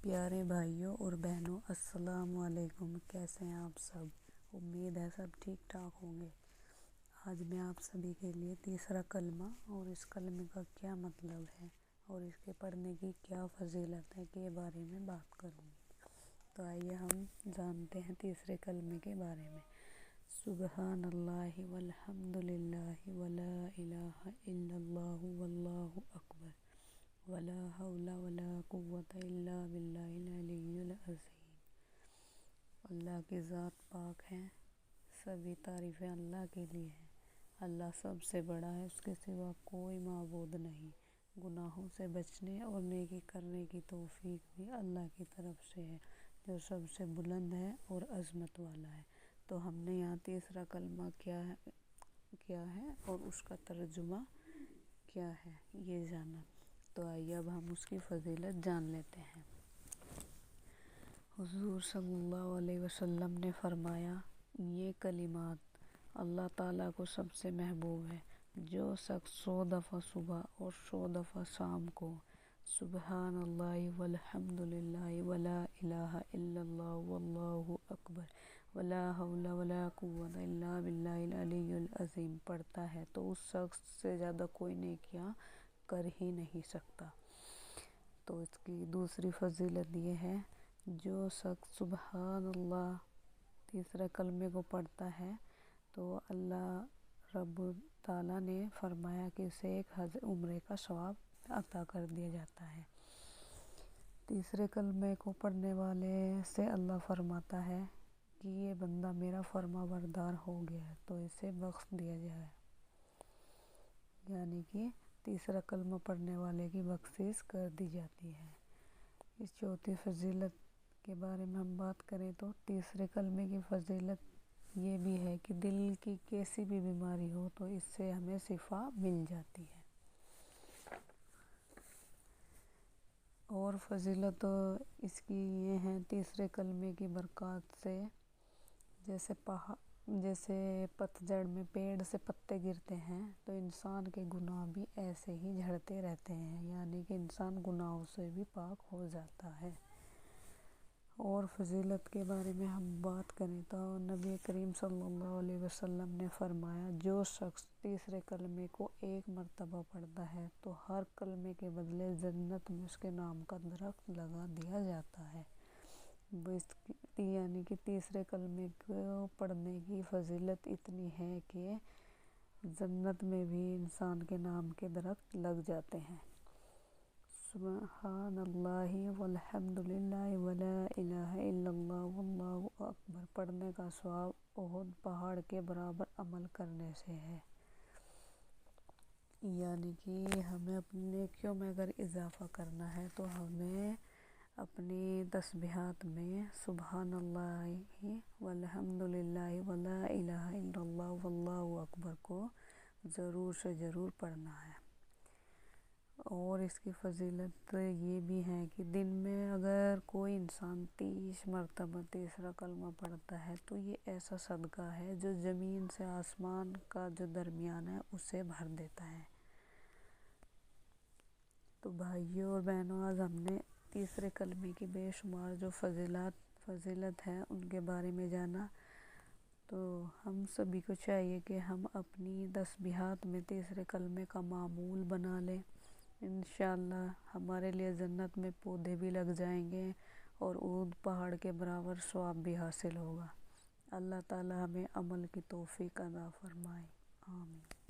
پیارے بھائیوں اور بہنوں، السلام علیکم۔ کیسے ہیں آپ سب؟ امید ہے سب ٹھیک ٹھاک ہوں گے۔ آج میں آپ سبھی کے لیے تیسرا کلمہ اور اس کلمے کا کیا مطلب ہے اور اس کے پڑھنے کی کیا فضیلت ہے کے بارے میں بات کروں گی۔ تو آئیے ہم جانتے ہیں تیسرے کلمے کے بارے میں۔ سبحان اللہ والحمد للہ ولا الہ الا اللہ واللہ اکبر ولا حول ولا قوة الا باللہ العلی العظیم۔ اللہ کی ذات پاک ہے، سبھی تعریفیں اللہ کے لیے ہیں۔ اللہ سب سے بڑا ہے، اس کے سوا کوئی معبود نہیں۔ گناہوں سے بچنے اور نیکی کرنے کی توفیق بھی اللہ کی طرف سے ہے، جو سب سے بلند ہے اور عظمت والا ہے۔ تو ہم نے یہاں تیسرا کلمہ کیا ہے اور اس کا ترجمہ کیا ہے یہ جانا۔ تو آئیے اب ہم اس کی فضیلت جان لیتے ہیں۔ حضور صلی اللہ علیہ وسلم نے فرمایا، یہ کلمات اللہ تعالیٰ کو سب سے محبوب ہے۔ جو شخص 100 دفعہ صبح اور 100 دفعہ شام کو سبحان اللہ والحمد للہ ولا الہ الا اللہ واللہ اکبر ولا حول ولا قوة الا باللہ العلی العظیم پڑھتا ہے تو اس شخص سے زیادہ کوئی نیکیاں کر ہی نہیں سکتا۔ تو اس کی دوسری فضیلت یہ ہے، جو شخص سبحان اللہ تیسرے کلمے کو پڑھتا ہے تو اللہ رب تعالیٰ نے فرمایا کہ اسے ایک حج عمرے کا ثواب عطا کر دیا جاتا ہے۔ تیسرے کلمے کو پڑھنے والے سے اللہ فرماتا ہے کہ یہ بندہ میرا فرما بردار ہو گیا ہے تو اسے بخش دیا جائے، یعنی کہ تیسرا کلمہ پڑھنے والے کی بخشش کر دی جاتی ہے۔ اس چوتھی فضیلت کے بارے میں ہم بات کریں تو تیسرے کلمے کی فضیلت یہ بھی ہے کہ دل کی کیسی بھی بیماری ہو تو اس سے ہمیں شفا مل جاتی ہے۔ اور فضیلت اس کی یہ ہے، تیسرے کلمے کی برکات سے جیسے پتجھڑ میں پیڑ سے پتے گرتے ہیں تو انسان کے گناہ بھی ایسے ہی جھڑتے رہتے ہیں، یعنی کہ انسان گناہوں سے بھی پاک ہو جاتا ہے۔ اور فضیلت کے بارے میں ہم بات کریں تو نبی کریم صلی اللہ علیہ وسلم نے فرمایا، جو شخص تیسرے کلمے کو 1 مرتبہ پڑھتا ہے تو ہر کلمے کے بدلے جنت میں اس کے نام کا درخت لگا دیا جاتا ہے۔ یعنی کہ تیسرے کلمے کو پڑھنے کی فضیلت اتنی ہے کہ جنت میں بھی انسان کے نام کے درخت لگ جاتے ہیں۔ سبحان اللہ والحمد للہ ولا الہ الا اللہ واللہ اکبر پڑھنے کا ثواب احد پہاڑ کے برابر عمل کرنے سے ہے۔ یعنی کہ ہمیں اپنی نیکیوں میں اگر اضافہ کرنا ہے تو ہمیں اپنی تسبیحات میں سبحان اللہ والحمد للہ ولا الہ الا اللہ واللہ اکبر کو ضرور سے ضرور پڑھنا ہے۔ اور اس کی فضیلت یہ بھی ہے کہ دن میں اگر کوئی انسان 30 مرتبہ تیسرا کلمہ پڑھتا ہے تو یہ ایسا صدقہ ہے جو زمین سے آسمان کا جو درمیان ہے اسے بھر دیتا ہے۔ تو بھائیوں اور بہنوں، آج ہم نے تیسرے کلمے کی بے شمار جو فضیلت ہے ان کے بارے میں جانا۔ تو ہم سبھی کو چاہیے کہ ہم اپنی تسبیحات میں تیسرے کلمے کا معمول بنا لیں۔ انشاءاللہ ہمارے لیے جنت میں پودے بھی لگ جائیں گے اور احد پہاڑ کے برابر ثواب بھی حاصل ہوگا۔ اللہ تعالی ہمیں عمل کی توفیق عطا فرمائے، آمین۔